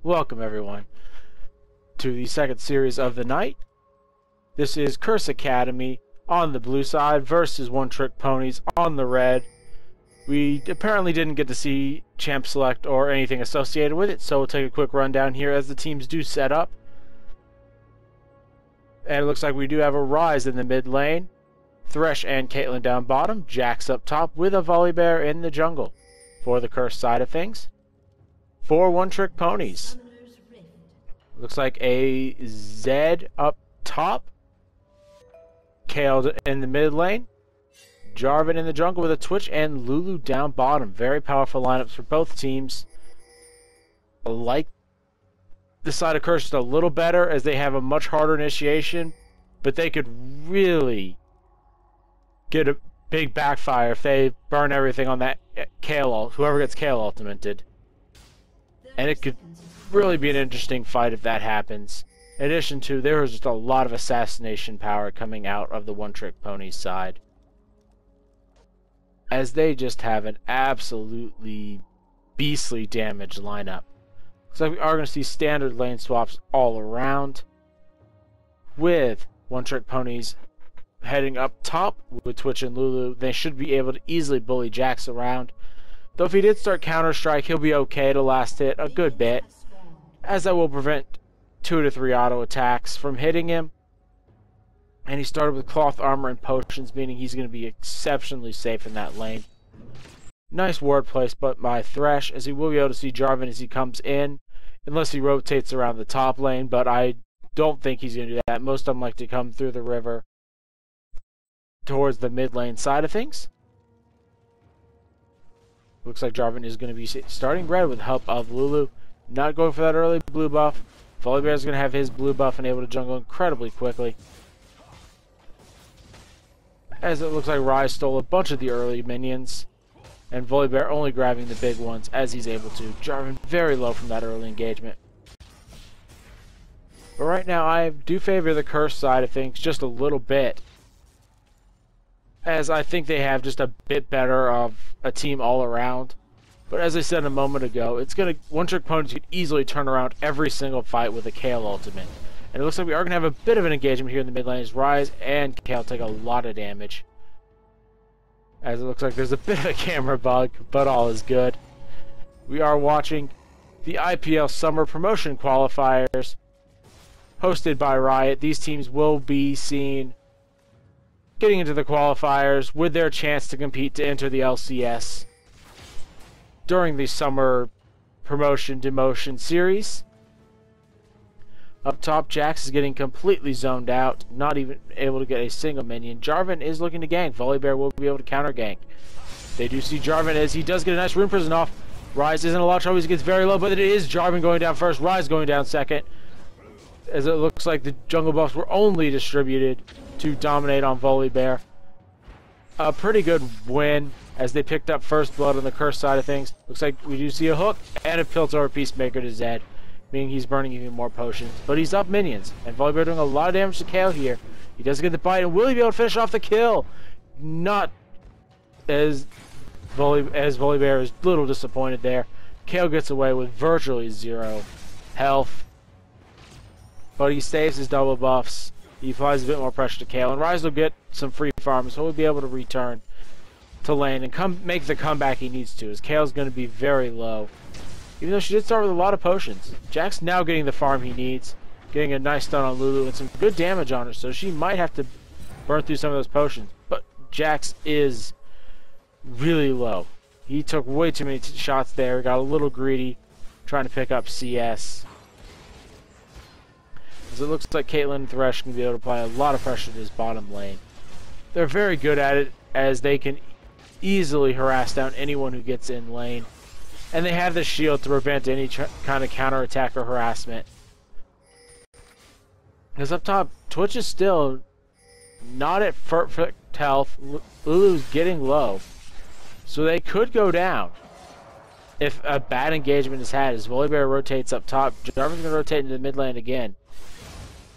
Welcome everyone to the second series of the night. This is CRS Academy on the blue side versus One Trick Ponies on the red. We apparently didn't get to see champ select or anything associated with it, so we'll take a quick rundown here as the teams do set up. And it looks like we do have a Ryze in the mid lane, Thresh and Caitlyn down bottom, Jax up top with a Volibear in the jungle for the Crs side of things. For One Trick Ponies, looks like a Zed up top, Kayle in the mid lane, Jarvan in the jungle with a Twitch, and Lulu down bottom. Very powerful lineups for both teams. I like the side of Crs just a little better as they have a much harder initiation, but they could really get a big backfire if they burn everything on that Kayle, whoever gets Kayle ultimated. And it could really be an interesting fight if that happens. In addition to, there was just a lot of assassination power coming out of the One Trick Ponies side, as they just have an absolutely beastly damage lineup. Looks like we are going to see standard lane swaps all around, with One Trick Ponies heading up top with Twitch and Lulu. They should be able to easily bully Jax around. Though if he did start Counter-Strike, he'll be okay to last hit a good bit, as that will prevent 2 to 3 auto attacks from hitting him. And he started with cloth armor and potions, meaning he's going to be exceptionally safe in that lane. Nice ward placement by Thresh, as he will be able to see Jarvan as he comes in, unless he rotates around the top lane, but I don't think he's going to do that. Most of them like to come through the river towards the mid lane side of things. Looks like Jarvan is going to be starting red with help of Lulu. Not going for that early blue buff. Volibear is going to have his blue buff and able to jungle incredibly quickly, as it looks like Ryze stole a bunch of the early minions, and Volibear only grabbing the big ones as he's able to. Jarvan very low from that early engagement. But right now I do favor the Crs side of things just a little bit, as I think they have just a bit better of a team all around. But as I said a moment ago, One Trick Ponies could easily turn around every single fight with a Kayle ultimate. And it looks like we are going to have a bit of an engagement here in the mid lane as Ryze and Kayle take a lot of damage, as it looks like there's a bit of a camera bug, but all is good. We are watching the IPL Summer Promotion Qualifiers hosted by Riot. These teams will be seen getting into the qualifiers with their chance to compete to enter the LCS during the Summer Promotion Demotion Series. Up top, Jax is getting completely zoned out, not even able to get a single minion. Jarvan is looking to gank. Volibear will be able to counter gank. They do see Jarvan as he does get a nice rune prison off. Ryze isn't a lot of trouble, he gets very low, but it is Jarvan going down first, Ryze going down second, as it looks like the jungle buffs were only distributed to dominate on Volibear. A pretty good win as they picked up first blood on the Crs side of things. Looks like we do see a hook and a Piltover Peacemaker to Zed, meaning he's burning even more potions. But he's up minions, and Volibear doing a lot of damage to Kayle here. He does get the bite, and will he be able to finish off the kill? Not as Volibear is a little disappointed there. Kayle gets away with virtually 0 health, but he saves his double buffs. He applies a bit more pressure to Kayle, and Ryze will get some free farms, so he'll be able to return to lane and make the comeback he needs to, as Kayle's going to be very low, even though she did start with a lot of potions. Jax now getting the farm he needs, getting a nice stun on Lulu and some good damage on her, so she might have to burn through some of those potions. But Jax is really low. He took way too many shots there, got a little greedy trying to pick up CS. As it looks like Caitlyn and Thresh can be able to apply a lot of pressure to his bottom lane. They're very good at it, as they can easily harass down anyone who gets in lane, and they have the shield to prevent any kind of counterattack or harassment. Because up top, Twitch is still not at perfect health. Lulu's getting low, so they could go down if a bad engagement is had, as Volibear rotates up top. Jarvan's going to rotate into the mid lane again.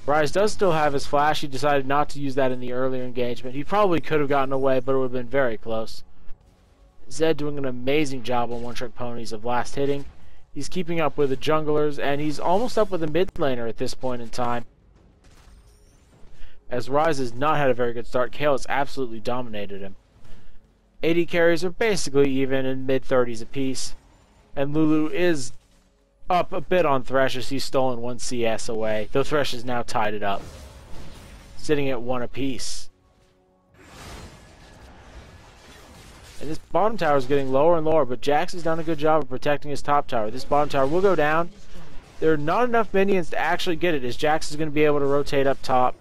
Ryze does still have his flash. He decided not to use that in the earlier engagement. He probably could have gotten away, but it would have been very close. Zed doing an amazing job on One Trick Ponies of last hitting. He's keeping up with the junglers, and he's almost up with the mid laner at this point in time. As Ryze has not had a very good start, Kayle has absolutely dominated him. AD carries are basically even in mid-30s apiece, and Lulu is up a bit on Thresh as he's stolen 1 CS away, though Thresh has now tied it up, sitting at 1 apiece. And this bottom tower is getting lower and lower, but Jax has done a good job of protecting his top tower. This bottom tower will go down. There are not enough minions to actually get it, as Jax is going to be able to rotate up top.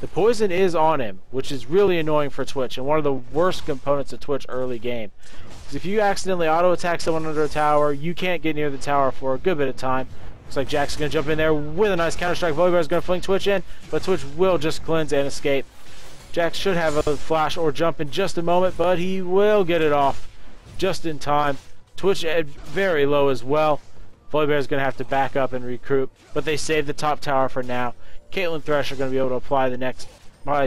The poison is on him, which is really annoying for Twitch, and one of the worst components of Twitch early game. Because if you accidentally auto-attack someone under a tower, you can't get near the tower for a good bit of time. Looks like Jax is going to jump in there with a nice counter-strike. Volibear is going to fling Twitch in, but Twitch will just cleanse and escape. Jax should have a flash or jump in just a moment, but he will get it off just in time. Twitch at very low as well. Volibear is going to have to back up and recruit, but they save the top tower for now. Caitlyn and Thresh are going to be able to apply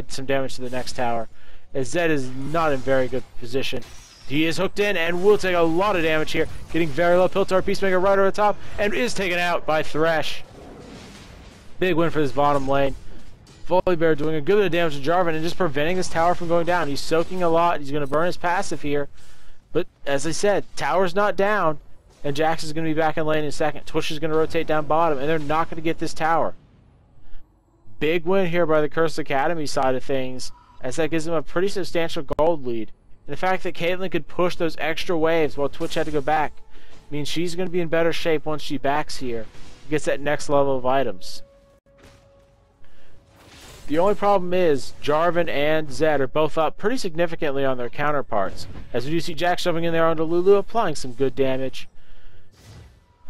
some damage to the next tower, as Zed is not in very good position. He is hooked in and will take a lot of damage here, getting very low. Piltar Peacemaker right over the top, and is taken out by Thresh. Big win for this bottom lane. Volibear doing a good bit of damage to Jarvan and just preventing this tower from going down. He's soaking a lot. He's going to burn his passive here. But as I said, tower's not down, and Jax is going to be back in lane in a second. Twitch is going to rotate down bottom, and they're not going to get this tower. Big win here by the Crs Academy side of things, as that gives them a pretty substantial gold lead. And the fact that Caitlyn could push those extra waves while Twitch had to go back means she's going to be in better shape once she backs here. Gets that next level of items. The only problem is Jarvan and Zed are both up pretty significantly on their counterparts, as we do see Jax jumping in there onto Lulu, applying some good damage.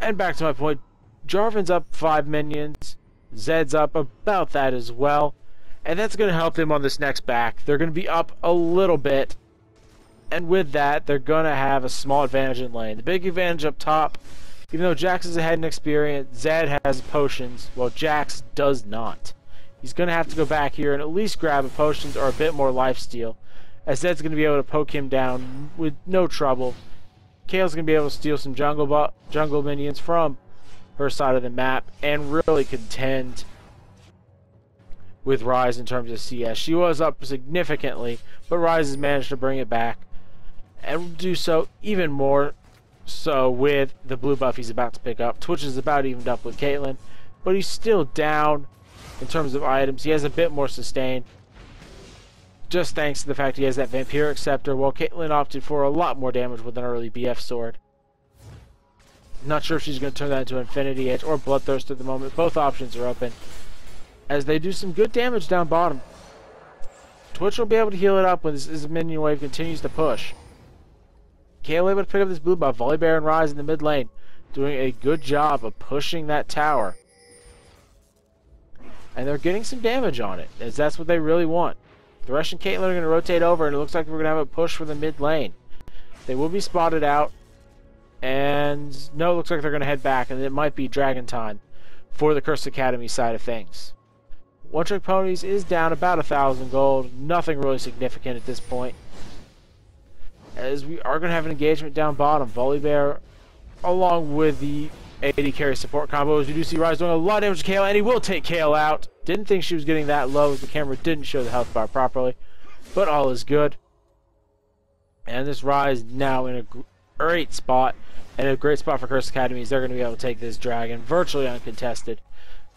And back to my point, Jarvan's up 5 minions, Zed's up about that as well, and that's going to help them on this next back. They're going to be up a little bit, and with that, they're going to have a small advantage in lane. The big advantage up top, even though Jax is ahead in experience, Zed has potions, while Jax does not. He's going to have to go back here and at least grab a potions or a bit more lifesteal, as Zed's going to be able to poke him down with no trouble. Kayle's going to be able to steal some jungle minions from her side of the map and really contend with Ryze in terms of CS. She was up significantly, but Ryze has managed to bring it back and do so even more so with the blue buff he's about to pick up. Twitch is about evened up with Caitlyn, but he's still down in terms of items. He has a bit more sustain, just thanks to the fact he has that Vampiric Scepter, while Caitlyn opted for a lot more damage with an early BF sword. Not sure if she's going to turn that into Infinity Edge or Bloodthirst at the moment. Both options are open, as they do some good damage down bottom. Twitch will be able to heal it up when his minion wave continues to push. Kayle able to pick up this blue buff. Volibear and Ryze in the mid lane, doing a good job of pushing that tower. And they're getting some damage on it, as that's what they really want. Thresh and Caitlyn are going to rotate over, and it looks like we're going to have a push for the mid lane. They will be spotted out, and no, it looks like they're going to head back, and it might be Dragon time for the Crs Academy side of things. One Trick Ponies is down about 1,000 gold, nothing really significant at this point, as we are going to have an engagement down bottom. Volibear, along with the AD carry support combo, as we do see Ryze doing a lot of damage to Kayle, and he will take Kayle out. Didn't think she was getting that low, as the camera didn't show the health bar properly, but all is good. And this Ryze now in a great spot, and a great spot for Crs Academy, as they're going to be able to take this dragon virtually uncontested.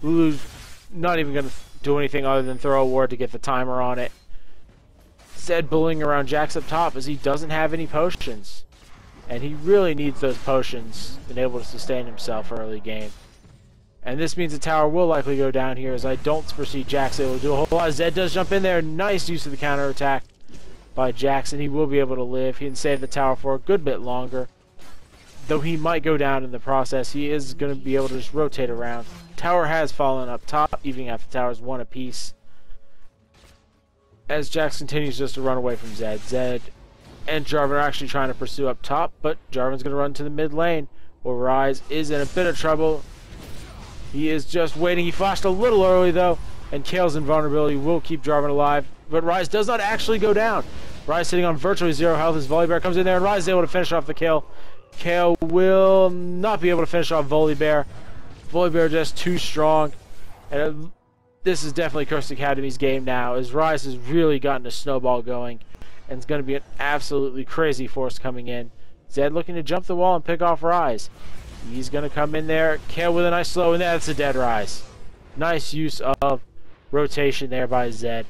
Lulu's not even going to do anything other than throw a ward to get the timer on it. Zed bullying around Jax up top, as he doesn't have any potions, and he really needs those potions and able to sustain himself early game. And this means the tower will likely go down here, as I don't foresee Jax able to do a whole lot. Zed does jump in there. Nice use of the counter attack by Jax, and he will be able to live. He can save the tower for a good bit longer, though he might go down in the process. He is going to be able to just rotate around. Tower has fallen up top, evening out the towers 1 apiece, as Jax continues just to run away from Zed. Zed and Jarvan are actually trying to pursue up top, but Jarvan's going to run to the mid lane, where Ryze is in a bit of trouble. He is just waiting. He flashed a little early, though, and Kayle's invulnerability will keep Jarvan alive, but Ryze does not actually go down. Ryze sitting on virtually 0 health as Volibear comes in there, and Ryze is able to finish off the kill. Kayle will not be able to finish off Volibear. Volibear just too strong. And this is definitely Crs Academy's game now, as Ryze has really gotten a snowball going. And it's going to be an absolutely crazy force coming in. Zed looking to jump the wall and pick off Ryze. He's going to come in there. Kayle with a nice slow, and that's a dead Ryze. Nice use of rotation there by Zed.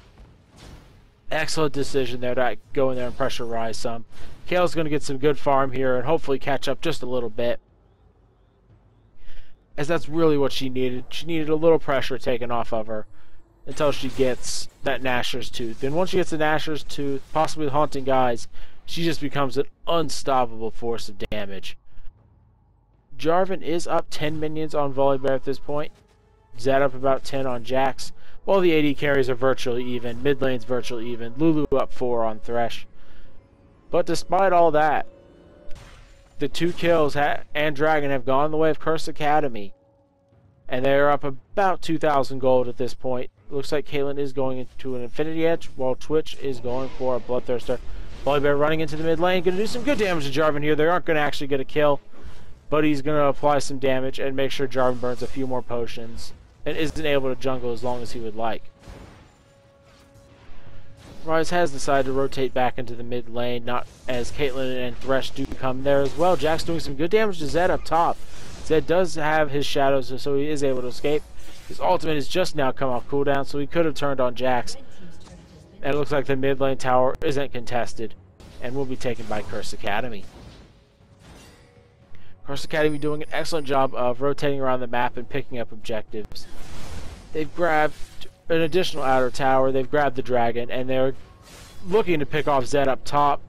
Excellent decision there to go in there and pressure Ryze some. Kayle's going to get some good farm here and hopefully catch up just a little bit, as that's really what she needed. She needed a little pressure taken off of her until she gets that Gnasher's Tooth. And once she gets the Gnasher's Tooth, possibly the Haunting Guise, she just becomes an unstoppable force of damage. Jarvan is up 10 minions on Volibear at this point. Zed up about 10 on Jax. While the AD carries are virtually even. Mid lane's virtually even. Lulu up 4 on Thresh. But despite all that, the 2 kills and Dragon have gone the way of Crs Academy. And they're up about 2,000 gold at this point. Looks like Caitlyn is going into an Infinity Edge, while Twitch is going for a Bloodthirster. Volibear running into the mid lane. Going to do some good damage to Jarvan here. They aren't going to actually get a kill, but he's going to apply some damage and make sure Jarvan burns a few more potions and isn't able to jungle as long as he would like. Ryze has decided to rotate back into the mid lane, not as Caitlyn and Thresh do come there as well. Jack's doing some good damage to Zed up top. Zed does have his shadows, so he is able to escape. His ultimate has just now come off cooldown, so he could have turned on Jax. And it looks like the mid lane tower isn't contested and will be taken by Crs Academy. Crs Academy doing an excellent job of rotating around the map and picking up objectives. They've grabbed an additional outer tower, they've grabbed the dragon, and they're looking to pick off Zed up top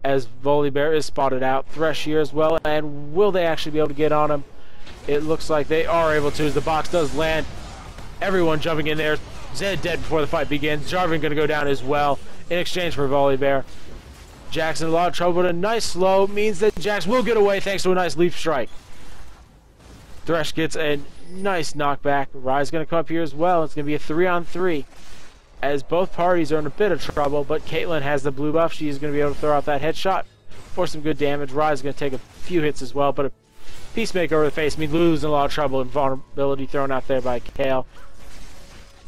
as Volibear is spotted out. Thresh here as well, and will they actually be able to get on him? It looks like they are able to, as the box does land. Everyone jumping in there. Zed dead before the fight begins. Jarvan going to go down as well in exchange for Volibear. Jax in a lot of trouble, but a nice slow means that Jax will get away thanks to a nice leaf strike. Thresh gets a nice knockback. Ryze going to come up here as well. It's going to be a 3-on-3 as both parties are in a bit of trouble, but Caitlyn has the blue buff. She is going to be able to throw out that headshot for some good damage. Ryze is going to take a few hits as well, but a Peacemaker over the face means Lulu's in a lot of trouble and vulnerability thrown out there by Kayle.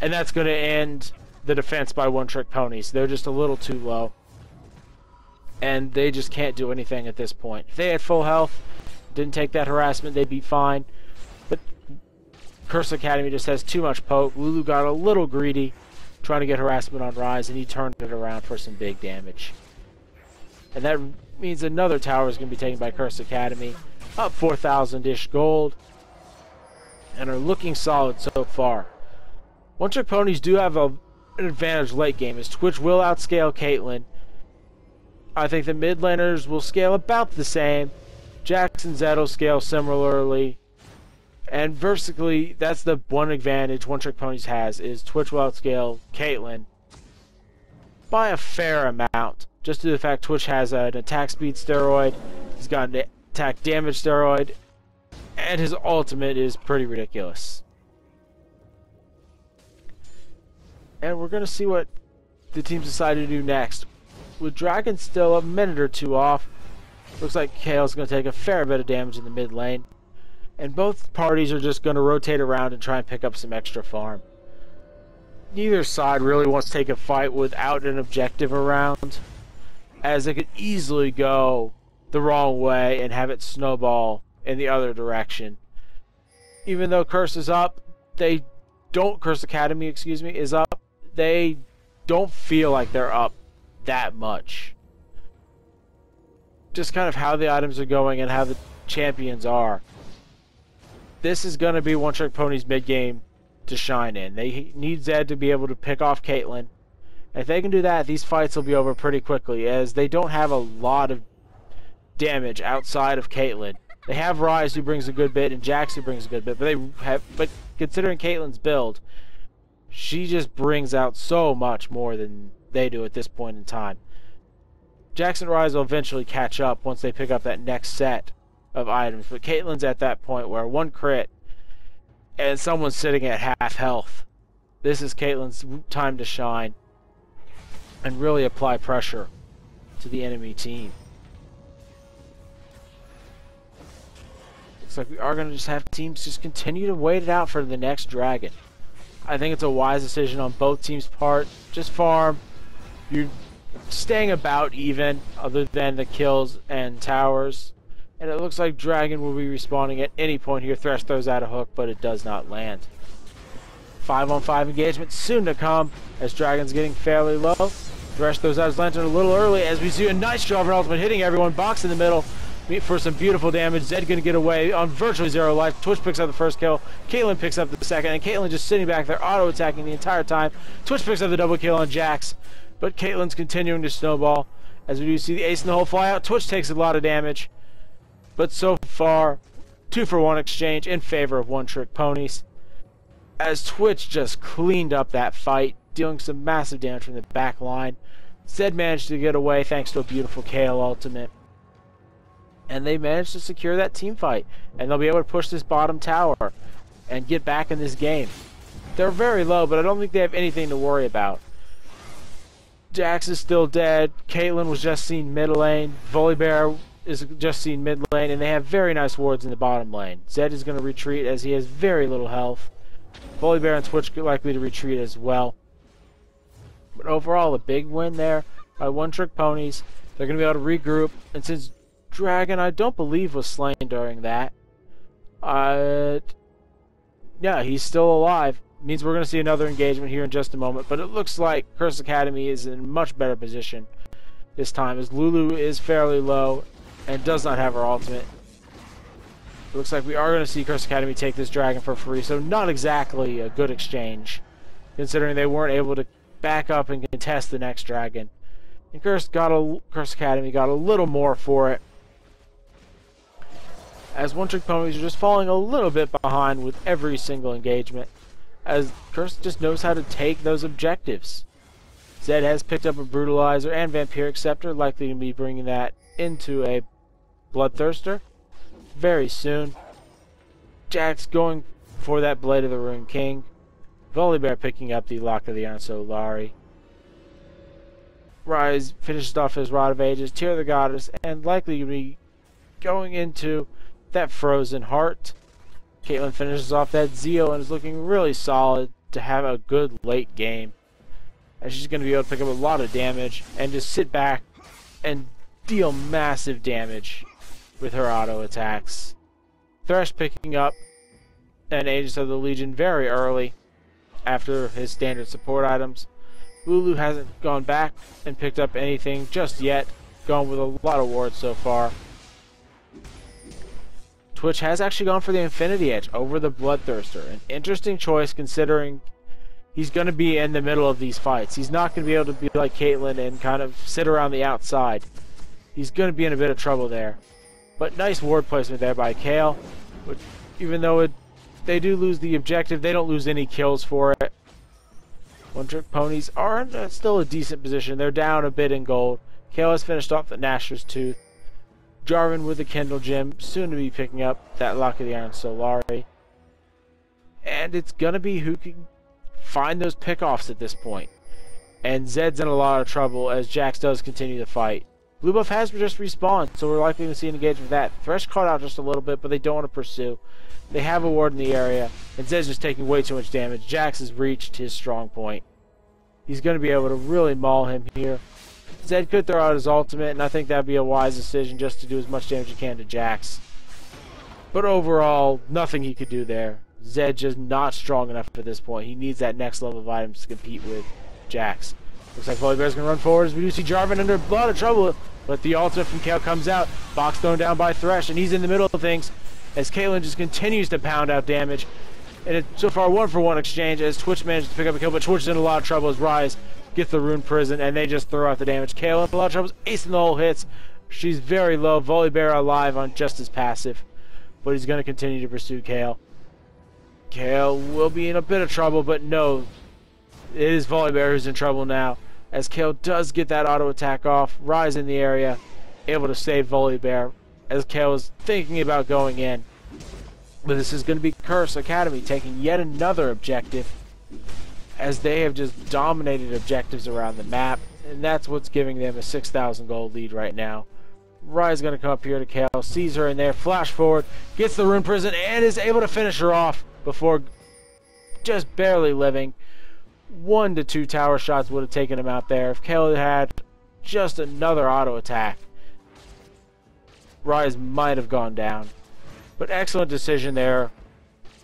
And that's going to end the defense by One Trick Ponies. They're just a little too low. And they just can't do anything at this point. If they had full health, didn't take that harassment, they'd be fine. But Crs Academy just has too much poke. Lulu got a little greedy trying to get harassment on Ryze, and he turned it around for some big damage. And that means another tower is going to be taken by Crs Academy. Up 4,000-ish gold. And are looking solid so far. One Trick Ponies do have an advantage late game, as Twitch will outscale Caitlyn. I think the mid laners will scale about the same. Jax and Zed will scale similarly. And vertically, that's the one advantage One Trick Ponies has, is Twitch will outscale Caitlyn by a fair amount. Just due to the fact Twitch has an attack speed steroid, he's got an attack damage steroid, and his ultimate is pretty ridiculous. And we're going to see what the teams decide to do next. With Dragon still a minute or two off, looks like Kayle's going to take a fair bit of damage in the mid lane. And both parties are just going to rotate around and try and pick up some extra farm. Neither side really wants to take a fight without an objective around, as it could easily go the wrong way and have it snowball in the other direction. Even though Crs is up, Crs Academy, excuse me, is up, they don't feel like they're up that much. Just kind of how the items are going and how the champions are. This is going to be One Trick Ponies mid game to shine in. They need Zed to be able to pick off Caitlyn. And if they can do that, these fights will be over pretty quickly, as they don't have a lot of damage outside of Caitlyn. They have Ryze, who brings a good bit, and Jax, who brings a good bit, but considering Caitlyn's build, she just brings out so much more than they do at this point in time. Jax and Ryze will eventually catch up once they pick up that next set of items, but Caitlyn's at that point where one crit and someone's sitting at half health. This is Caitlyn's time to shine and really apply pressure to the enemy team. Looks like we are going to just have teams just continue to wait it out for the next dragon. I think it's a wise decision on both teams' part. Just farm. You're staying about even, other than the kills and towers. And it looks like dragon will be respawning at any point here. Thresh throws out a hook, but it does not land. 5-on-5 engagement soon to come, as dragon's getting fairly low. Thresh throws out his lantern a little early, as we see a nice Jarvan ultimate hitting everyone. Box in the middle for some beautiful damage. Zed gonna get away on virtually 0 life. Twitch picks up the first kill. Caitlyn picks up the second, and Caitlyn just sitting back there auto-attacking the entire time. Twitch picks up the double kill on Jax, but Caitlyn's continuing to snowball. As we do see the ace in the hole fly out, Twitch takes a lot of damage. But so far, 2-for-1 exchange in favor of One Trick Ponies, as Twitch just cleaned up that fight, dealing some massive damage from the back line. Zed managed to get away thanks to a beautiful Kayle ultimate. And they managed to secure that team fight. And they'll be able to push this bottom tower and get back in this game. They're very low, but I don't think they have anything to worry about. Jax is still dead. Caitlyn was just seen mid lane. Volibear is just seen mid lane. And they have very nice wards in the bottom lane. Zed is going to retreat as he has very little health. Volibear and Twitch likely to retreat as well. But overall, a big win there by One Trick Ponies. They're going to be able to regroup. And since Dragon, I don't believe, was slain during that, yeah, he's still alive. Means we're going to see another engagement here in just a moment. But it looks like Crs Academy is in a much better position this time, as Lulu is fairly low and does not have her ultimate. It looks like we are going to see Crs Academy take this dragon for free, so not exactly a good exchange, considering they weren't able to back up and contest the next dragon. And Crs Academy got a little more for it, as One Trick Ponies are just falling a little bit behind with every single engagement, as Crs just knows how to take those objectives. Zed has picked up a Brutalizer and Vampiric Scepter, likely to be bringing that into a Bloodthirster very soon. Jax going for that Blade of the Rune King. Volibear picking up the Lock of the Iron Solari. Ryze finishes off his Rod of Ages, Tear of the Goddess, and likely to be going into that Frozen Heart. Caitlyn finishes off that Zeal and is looking really solid to have a good late game, as she's going to be able to pick up a lot of damage and just sit back and deal massive damage with her auto attacks. Thresh picking up an Aegis of the Legion very early after his standard support items. Lulu hasn't gone back and picked up anything just yet, going with a lot of wards so far. Twitch has actually gone for the Infinity Edge over the Bloodthirster. An interesting choice, considering he's going to be in the middle of these fights. He's not going to be able to be like Caitlyn and kind of sit around the outside. He's going to be in a bit of trouble there. But nice ward placement there by Kayle. Which, even though they do lose the objective, they don't lose any kills for it. One Trick Ponies are in still a decent position. They're down a bit in gold. Kayle has finished off the Gnasher's Tooth. Jarvan with the Kindle Gem, soon to be picking up that Lock of the Iron Solari. And it's going to be who can find those pickoffs at this point. And Zed's in a lot of trouble as Jax does continue to fight. Blue buff has just respawned, so we're likely to see an engagement with that. Thresh caught out just a little bit, but they don't want to pursue. They have a ward in the area, and Zed's just taking way too much damage. Jax has reached his strong point. He's going to be able to really maul him here. Zed could throw out his ultimate, and I think that would be a wise decision just to do as much damage as he can to Jax. But overall, nothing he could do there. Zed just not strong enough at this point. He needs that next level of items to compete with Jax. Looks like Volibear's going to run forward as we do see Jarvan under a lot of trouble. But the ultimate from Kayle comes out. Box thrown down by Thresh, and he's in the middle of things as Caitlyn just continues to pound out damage. And it's so far 1-for-1 exchange as Twitch manages to pick up a kill, but Twitch is in a lot of trouble as Ryze gets the Rune Prison, and they just throw out the damage. Kayle in a lot of trouble. Ace in the hole hits. She's very low. Volibear alive on just his passive, but he's going to continue to pursue Kayle. Kayle will be in a bit of trouble, but no, it is Volibear who's in trouble now, as Kayle does get that auto attack off. Ryze in the area, able to save Volibear as Kayle is thinking about going in. But this is going to be Crs Academy taking yet another objective, as they have just dominated objectives around the map, and that's what's giving them a 6,000 gold lead right now. Ryze going to come up here to Kayle, sees her in there, flash forward, gets the rune prison, and is able to finish her off before just barely living. 1 to 2 tower shots would have taken him out there. If Kayle had just another auto attack, Ryze might have gone down. But excellent decision there.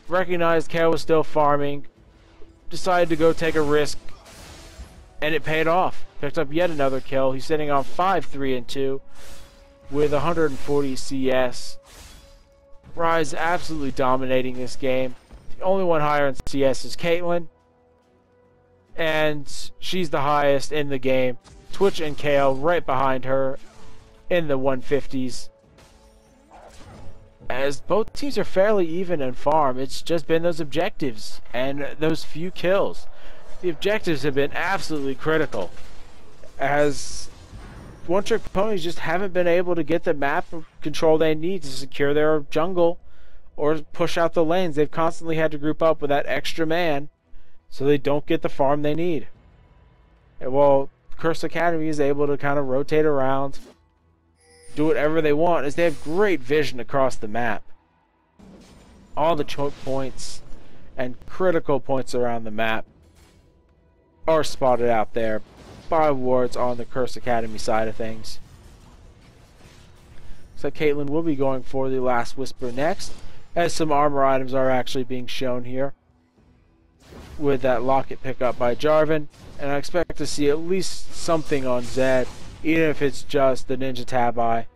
Recognized Kayle was still farming, decided to go take a risk, and it paid off. Picked up yet another kill. He's sitting on 5-3-2 with 140 CS. Ryze absolutely dominating this game. The only one higher in CS is Caitlyn, and she's the highest in the game. Twitch and Kayle right behind her in the 150s. As both teams are fairly even in farm, it's just been those objectives and those few kills. The objectives have been absolutely critical, as One Trick Ponies just haven't been able to get the map control they need to secure their jungle or push out the lanes. They've constantly had to group up with that extra man so they don't get the farm they need. And while Crs Academy is able to kind of rotate around, do whatever they want, as they have great vision across the map. All the choke points and critical points around the map are spotted out there by wards on the Crs Academy side of things. So Caitlyn will be going for the Last Whisper next, as some armor items are actually being shown here with that locket pickup by Jarvan, and I expect to see at least something on Zed, even if it's just the Ninja Tab Eye.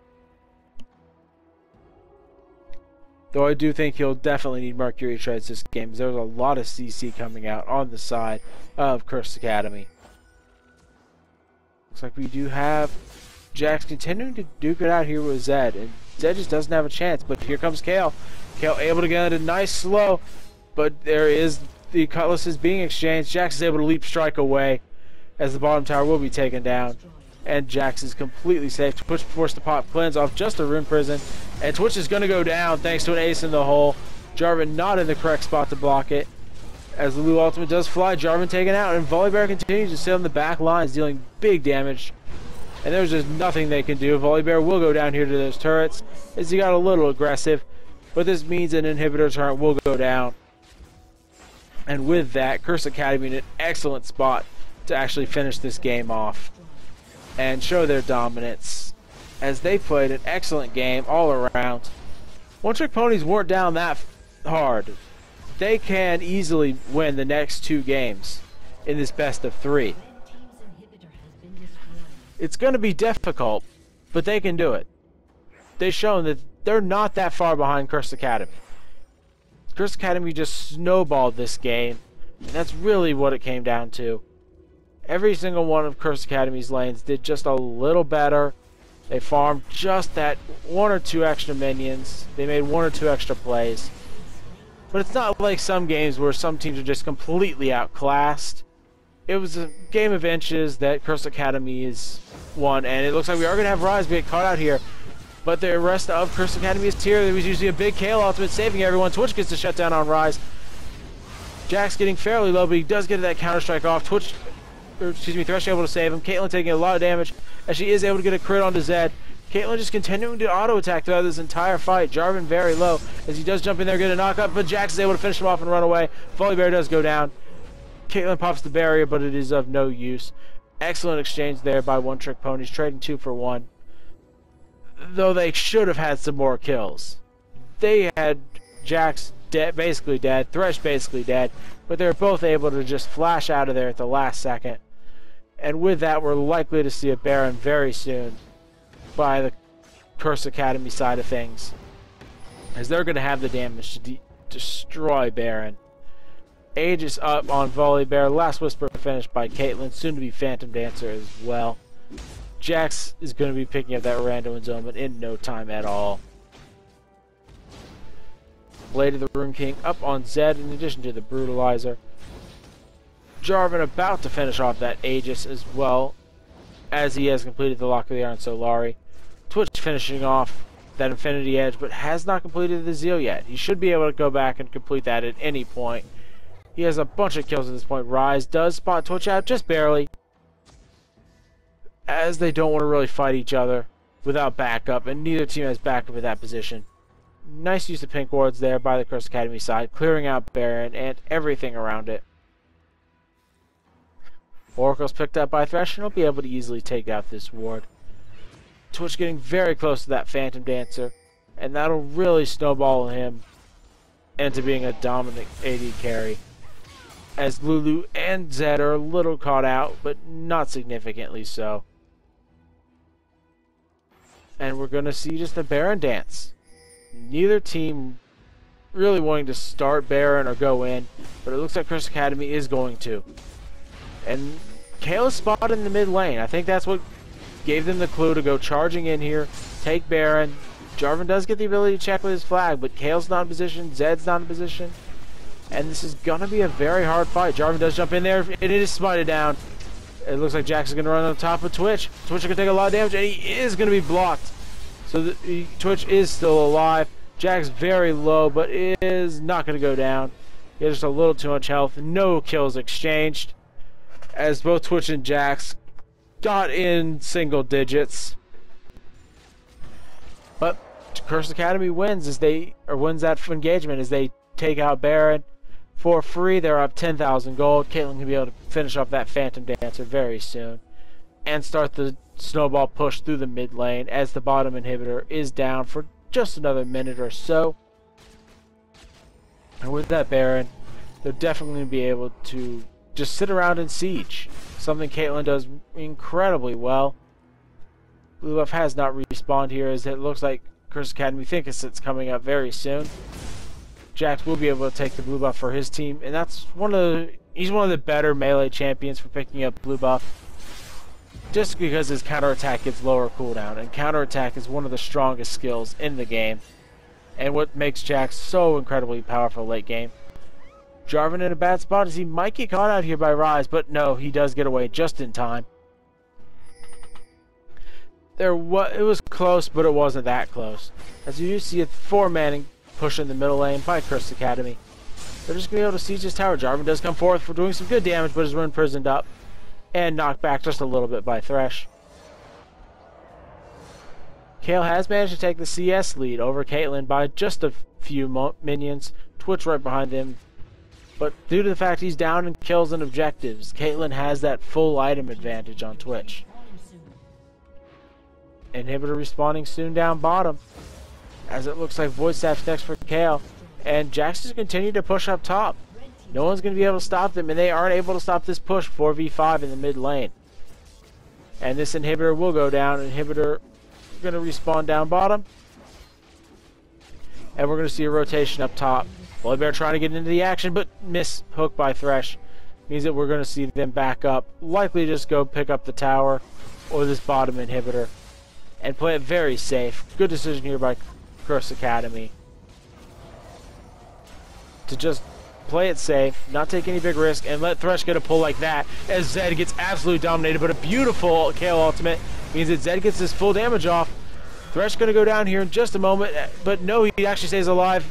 Though I do think he'll definitely need Mercury Treads this game, because there's a lot of CC coming out on the side of Crs Academy. Looks like we do have Jax continuing to duke it out here with Zed, and Zed just doesn't have a chance, but here comes Kayle. Kayle able to get a nice slow, but there is the cutlasses being exchanged. Jax is able to leap strike away, as the bottom tower will be taken down, and Jax is completely safe. Twitch forced to pop cleanse off just a rune prison, and Twitch is going to go down thanks to an ace in the hole. Jarvan not in the correct spot to block it, as the Lulu ultimate does fly. Jarvan taken out, and Volibear continues to sit on the back lines, dealing big damage, and there's just nothing they can do. Volibear will go down here to those turrets, as he got a little aggressive, but this means an inhibitor turret will go down. And with that, Crs Academy in an excellent spot to actually finish this game off and show their dominance, as they played an excellent game all around. One Trick Ponies weren't down that hard. They can easily win the next 2 games in this best of 3. It's going to be difficult, but they can do it. They've shown that they're not that far behind Crs Academy. Crs Academy just snowballed this game, and that's really what it came down to. Every single one of Crs Academy's lanes did just a little better. They farmed just that 1 or 2 extra minions. They made 1 or 2 extra plays. But it's not like some games where some teams are just completely outclassed. It was a game of inches that Crs Academy is won, and it looks like we are going to have Ryze being caught out here. But the rest of Crs Academy is here. There was usually a big Kayle ultimate saving everyone. Twitch gets the shutdown on Ryze. Jax getting fairly low, but he does get that counter strike off. Thresh able to save him. Caitlyn taking a lot of damage, as she is able to get a crit onto Zed. Caitlyn just continuing to auto attack throughout this entire fight. Jarvan very low, as he does jump in there, get a knockup, but Jax is able to finish him off and run away. Volibear does go down. Caitlyn pops the barrier, but it is of no use. Excellent exchange there by One Trick Ponies, trading 2 for 1. Though they should have had some more kills. They had Jax basically dead, Thresh basically dead, but they were both able to just flash out of there at the last second. And with that, we're likely to see a Baron very soon by the Crs Academy side of things, as they're going to have the damage to destroy Baron. Aegis up on Volibear. Last Whisper finished by Caitlyn, soon to be Phantom Dancer as well. Jax is going to be picking up that random Zoman in no time at all. Blade of the Rune King up on Zed in addition to the Brutalizer. Jarvan about to finish off that Aegis as well, as he has completed the Lock of the Iron Solari. Twitch finishing off that Infinity Edge, but has not completed the Zeal yet. He should be able to go back and complete that at any point. He has a bunch of kills at this point. Ryze does spot Twitch out just barely, as they don't want to really fight each other. without backup, and neither team has backup at that position. Nice use of pink wards there by the Crs Academy side, clearing out Baron and everything around it. Oracle's picked up by Thresh, and he'll be able to easily take out this ward. Twitch getting very close to that Phantom Dancer, and that'll really snowball him into being a dominant AD carry, as Lulu and Zed are a little caught out, but not significantly so. And we're going to see just a Baron dance. Neither team really wanting to start Baron or go in, but it looks like Crs Academy is going to. And Kayle is spotted in the mid lane. I think that's what gave them the clue to go charging in here, take Baron. Jarvan does get the ability to check with his flag, but Kayle's not in position, Zed's not in position. And this is going to be a very hard fight. Jarvan does jump in there, and it is smited down. It looks like Jax is going to run on top of Twitch. Twitch is going to take a lot of damage, and he is going to be blocked. So Twitch is still alive. Jax very low, but is not going to go down. He has just a little too much health. No kills exchanged, as both Twitch and Jax got in single digits. But Crs Academy wins wins that engagement as they take out Baron for free. They're up 10,000 gold. Caitlyn can be able to finish off that Phantom Dancer very soon and start the snowball push through the mid lane, as the bottom inhibitor is down for just another minute or so. And with that Baron, they're definitely going to be able to just sit around and siege, something Caitlyn does incredibly well. Blue buff has not respawned here, as it looks like Crs Academy thinks it's coming up very soon. Jax will be able to take the blue buff for his team, and that's he's one of the better melee champions for picking up blue buff, just because his counterattack gets lower cooldown, and counterattack is one of the strongest skills in the game, and what makes Jax so incredibly powerful late game. Jarvan in a bad spot, as he might get caught out here by Ryze, but no, he does get away just in time. It was close, but it wasn't that close, as you do see a 4-man push in the middle lane by Crs Academy. They're just going to be able to siege this tower. Jarvan does come forth for doing some good damage, but is run prisoned up and knocked back just a little bit by Thresh. Kayle has managed to take the CS lead over Caitlyn by just a few minions. Twitch right behind him. But due to the fact he's down in kills and objectives, Caitlyn has that full item advantage on Twitch. Inhibitor respawning soon down bottom, as it looks like Void Staff's next for Kayle. And Jax is continuing to push up top. No one's going to be able to stop them, and they aren't able to stop this push 4v5 in the mid lane. And this inhibitor will go down. Inhibitor going to respawn down bottom. And we're going to see a rotation up top. Volibear trying to get into the action, but miss hook by Thresh. Means that we're going to see them back up. Likely just go pick up the tower or this bottom inhibitor and play it very safe. Good decision here by Crs Academy to just play it safe, not take any big risk, and let Thresh get a pull like that, as Zed gets absolutely dominated. But a beautiful Kayle ultimate means that Zed gets his full damage off. Thresh going to go down here in just a moment, but no, he actually stays alive,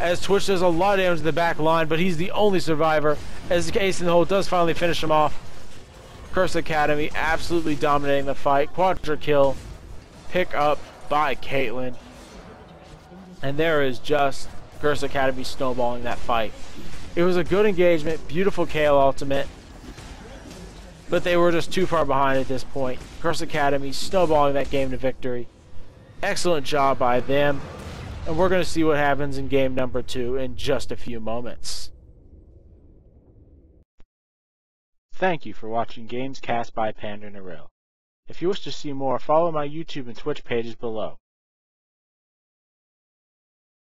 as Twitch does a lot of damage to the back line, but he's the only survivor, as the ace in the hole does finally finish him off. Crs Academy absolutely dominating the fight. Quadra kill, pick up by Caitlyn, and there is just Crs Academy snowballing that fight. It was a good engagement, beautiful Kayle ultimate, but they were just too far behind at this point. Crs Academy snowballing that game to victory. Excellent job by them, and we're going to see what happens in game number 2 in just a few moments. Thank you for watching Games Cast by PanderNyrl. If you wish to see more, follow my YouTube and Twitch pages below.